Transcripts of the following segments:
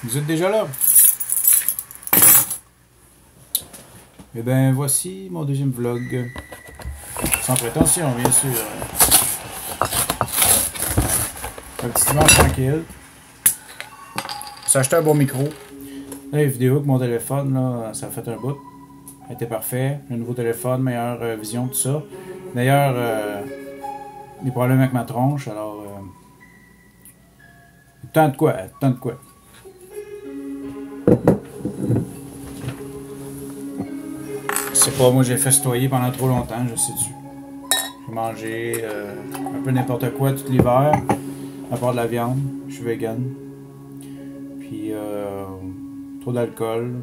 Vous êtes déjà là? Et bien voici mon deuxième vlog. Sans prétention, bien sûr. Un petit dimanche tranquille. J'ai acheté un bon micro. Là, les vidéos avec mon téléphone, là, ça a fait un bout. Ça a été parfait. Le nouveau téléphone, meilleure vision, tout ça. D'ailleurs, des problèmes avec ma tronche, alors... tant de quoi, tant de quoi. C'est pas, moi j'ai festoyé pendant trop longtemps, je sais-tu. J'ai mangé un peu n'importe quoi tout l'hiver, à part de la viande. Je suis vegan. Puis trop d'alcool,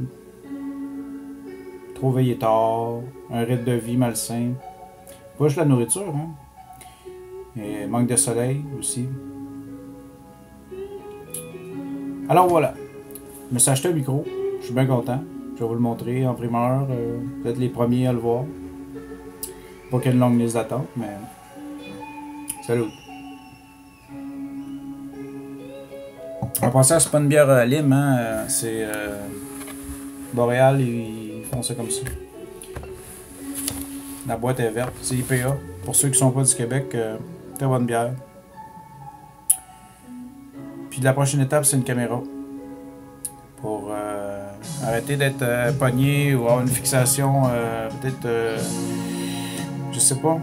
trop veillé tard, un rythme de vie malsain. Pas juste la nourriture, hein. Et manque de soleil aussi. Alors voilà, je me suis acheté un micro, je suis bien content. Je vais vous le montrer en primeur, peut-être les premiers à le voir. Pas qu'il y ait une longue liste d'attente, mais... Salut! En passant, c'est pas une bière à lime, hein? C'est... Boréal, ils font ça comme ça. La boîte est verte, c'est IPA. Pour ceux qui sont pas du Québec, très bonne bière. Puis la prochaine étape, c'est une caméra. Pour arrêter d'être pogné ou avoir une fixation, peut-être, je sais pas.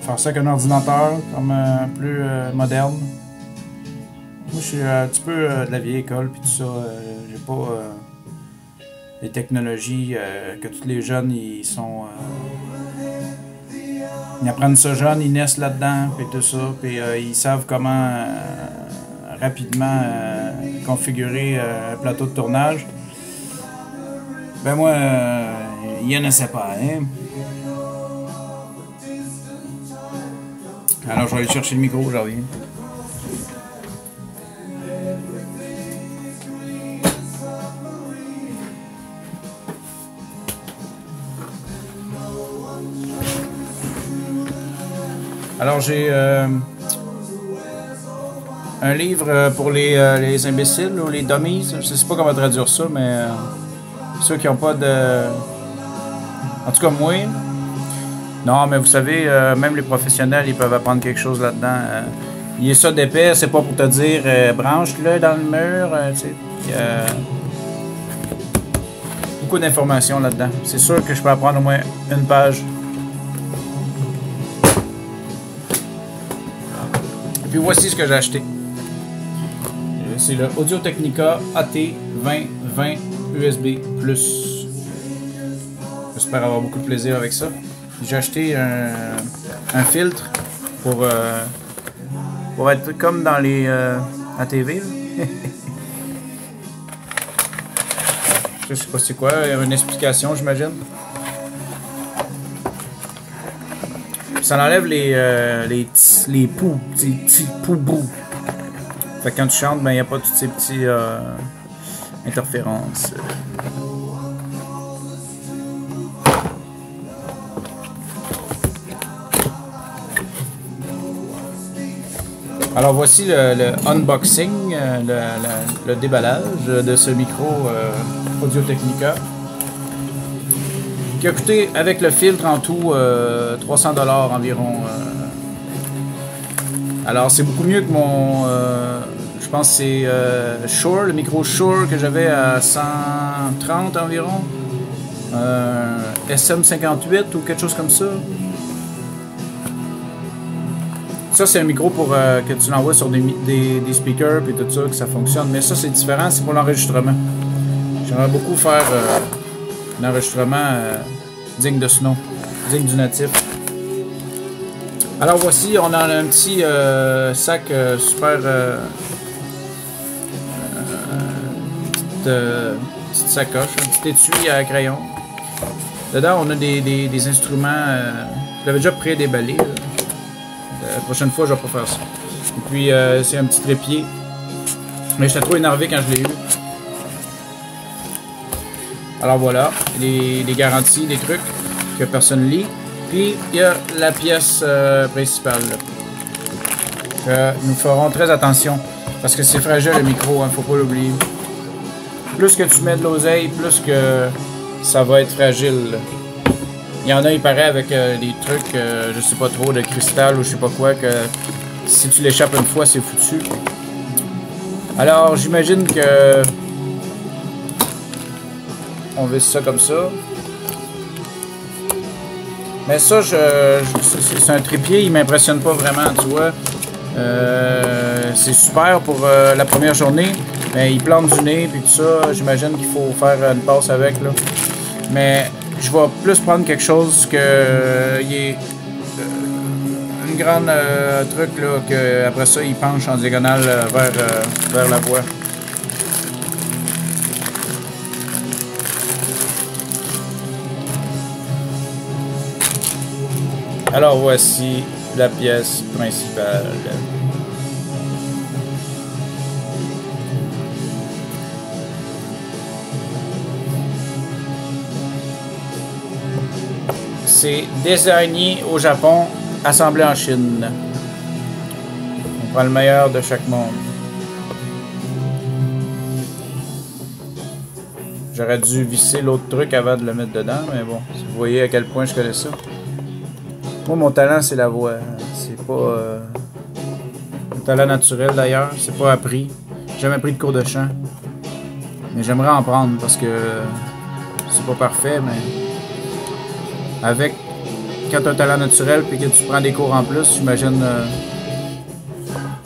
Faire ça avec un ordinateur, comme plus moderne. Moi, je suis un petit peu de la vieille école, puis tout ça. J'ai pas les technologies que tous les jeunes, ils sont... ils apprennent ça jeunes, ils naissent là-dedans, puis tout ça, puis ils savent comment... rapidement configurer un plateau de tournage. Ben moi, il y en a pas, hein? Alors je vais aller chercher le micro, j'en reviens. Alors j'ai un livre pour les imbéciles ou les dummies, je sais pas comment traduire ça, mais ceux qui n'ont pas de... En tout cas, moi. Non, mais vous savez, même les professionnels, ils peuvent apprendre quelque chose là-dedans. Il y a ça d'épais, c'est pas pour te dire branche-le dans le mur. Tu sais, beaucoup d'informations là-dedans. C'est sûr que je peux apprendre au moins une page. Et puis voici ce que j'ai acheté. C'est le Audio-Technica AT2020 USB+. J'espère avoir beaucoup de plaisir avec ça. J'ai acheté un filtre pour être comme dans les ATV. Je sais pas c'est quoi, il y a une explication j'imagine. Ça enlève les poux, petits poux-bous. Fait que quand tu chantes, ben il n'y a pas toutes ces petites interférences. Alors voici le unboxing, le déballage de ce micro Audio-Technica qui a coûté avec le filtre en tout 300$ environ. Alors c'est beaucoup mieux que mon... je pense que c'est Shure, le micro Shure que j'avais à 130 environ. SM58 ou quelque chose comme ça. Ça c'est un micro pour que tu l'envoies sur des speakers et tout ça, que ça fonctionne. Mais ça c'est différent, c'est pour l'enregistrement. J'aimerais beaucoup faire un enregistrement digne de ce nom, digne du natif. Alors voici, on a un petit sac super... petite sacoche, un petit étui à crayon. Dedans, on a des instruments. Je l'avais déjà pré-déballé. La prochaine fois, je vais pas faire ça. Et puis, c'est un petit trépied. Mais j'étais trop énervé quand je l'ai eu. Alors voilà, les garanties, les trucs que personne lit. Puis, il y a la pièce principale. Nous ferons très attention Parce que c'est fragile le micro, hein, faut pas l'oublier. Plus que tu mets de l'oseille, plus que ça va être fragile. Il y en a, il paraît, avec des trucs, je sais pas trop, de cristal ou je sais pas quoi, que si tu l'échappes une fois, c'est foutu. Alors, j'imagine que on visse ça comme ça. Mais ça, c'est un trépied, il m'impressionne pas vraiment, tu vois. C'est super pour la première journée, mais il plante du nez, puis tout ça, j'imagine qu'il faut faire une passe avec, là. Mais je vais plus prendre quelque chose que il est une grande truc, là, que après ça, il penche en diagonale vers la voie. Alors voici la pièce principale. C'est designé au Japon, assemblé en Chine. On prend le meilleur de chaque monde. J'aurais dû visser l'autre truc avant de le mettre dedans, mais bon, si vous voyez à quel point je connais ça. Moi, mon talent, c'est la voix. C'est pas un talent naturel, d'ailleurs. C'est pas appris. J'ai jamais pris de cours de chant. Mais j'aimerais en prendre parce que c'est pas parfait, mais avec, quand tu as un talent naturel puis que tu prends des cours en plus, j'imagine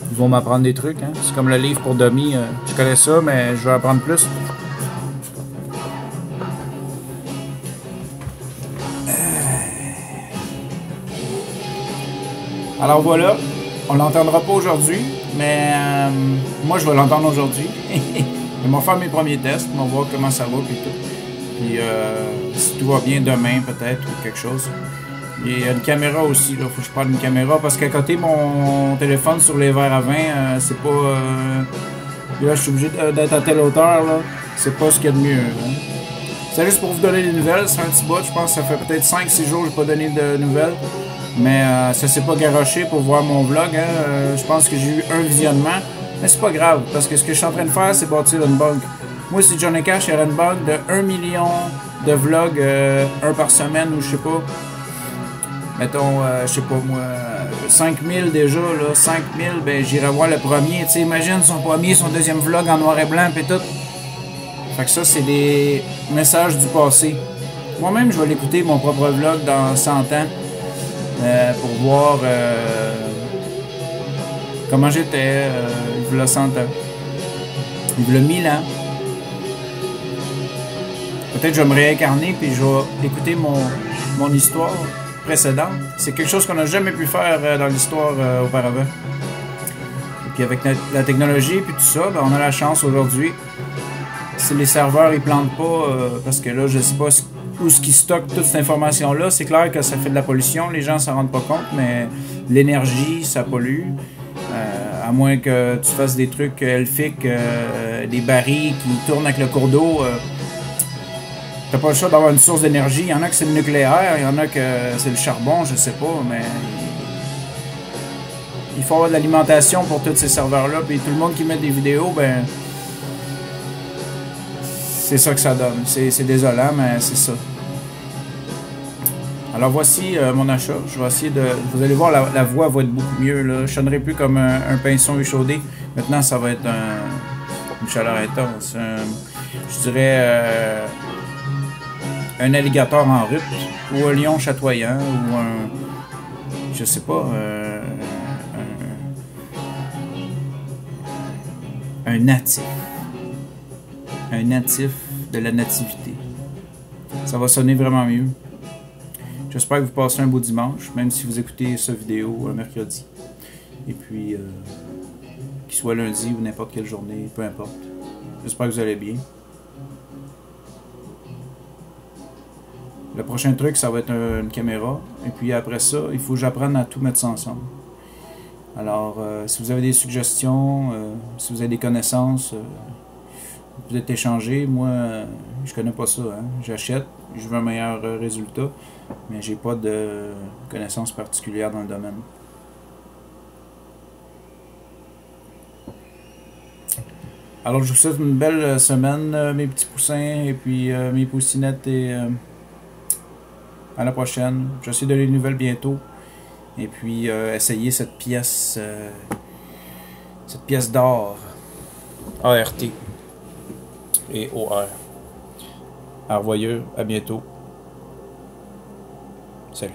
ils vont m'apprendre des trucs. Hein? C'est comme le livre pour Dummy. Je connais ça, mais je veux apprendre plus. Alors voilà, on l'entendra pas aujourd'hui, mais moi je vais l'entendre aujourd'hui. Je vais faire mes premiers tests, on va voir comment ça va puis tout. Puis si tout va bien demain peut-être ou quelque chose. Il y a une caméra aussi, là, faut que je prenne une caméra parce qu'à côté mon téléphone sur les verres à vin, c'est pas. Là je suis obligé d'être à telle hauteur, là. C'est pas ce qu'il y a de mieux. Hein. C'est juste pour vous donner des nouvelles, c'est un petit bout, je pense que ça fait peut-être 5-6 jours que j'ai pas donné de nouvelles. Mais ça s'est pas garoché pour voir mon vlog. Hein. Je pense que j'ai eu un visionnement. Mais c'est pas grave, parce que ce que je suis en train de faire, c'est bâtir une banque. Moi, si Johnny Cash avait une banque de 1 million de vlogs, un par semaine, ou je sais pas. Mettons, je sais pas moi, 5000 déjà, là, 5000, ben j'irai voir le premier. Tu sais, imagine son premier, son deuxième vlog en noir et blanc, pis tout. Fait que ça, c'est des messages du passé. Moi-même, je vais l'écouter, mon propre vlog, dans 100 ans. Pour voir comment j'étais il y a 100 ans. Il y a 1000 ans. Peut-être que je vais me réincarner puis je vais écouter mon histoire précédente. C'est quelque chose qu'on n'a jamais pu faire dans l'histoire auparavant. Et puis avec la technologie et tout ça, ben, on a la chance aujourd'hui. Si les serveurs ils plantent pas, parce que là je sais pas où ce qui stocke toute cette information-là, c'est clair que ça fait de la pollution, les gens s'en rendent pas compte, mais l'énergie, ça pollue. À moins que tu fasses des trucs elfiques, des barils qui tournent avec le cours d'eau. T'as pas le choix d'avoir une source d'énergie. Il y en a que c'est le nucléaire, il y en a que c'est le charbon, je sais pas, mais il faut avoir de l'alimentation pour tous ces serveurs-là. Puis tout le monde qui met des vidéos, ben c'est ça que ça donne. C'est désolant, mais c'est ça. Alors voici mon achat. Je vais essayer de... Vous allez voir, la voix va être beaucoup mieux. Là. Je sonnerai plus comme un pinson échaudé. Maintenant, ça va être une chaleur intense. Je dirais un alligator en rut, ou un lion chatoyant, ou un... Je sais pas... un natif. Un natif de la nativité. Ça va sonner vraiment mieux. J'espère que vous passez un beau dimanche, même si vous écoutez cette vidéo un mercredi. Et puis, qu'il soit lundi ou n'importe quelle journée, peu importe. J'espère que vous allez bien. Le prochain truc, ça va être une caméra. Et puis après ça, il faut que j'apprenne à tout mettre ça ensemble. Alors, si vous avez des suggestions, si vous avez des connaissances, vous pouvez échanger. Moi, je connais pas ça. Hein. J'achète, je veux un meilleur résultat, mais j'ai pas de connaissances particulières dans le domaine. Alors, je vous souhaite une belle semaine, mes petits poussins, et puis mes poussinettes, et à la prochaine. J'essaie de les nouvelles bientôt. Et puis, essayer cette pièce d'or, ART et OR. Au revoir, à bientôt. Salut.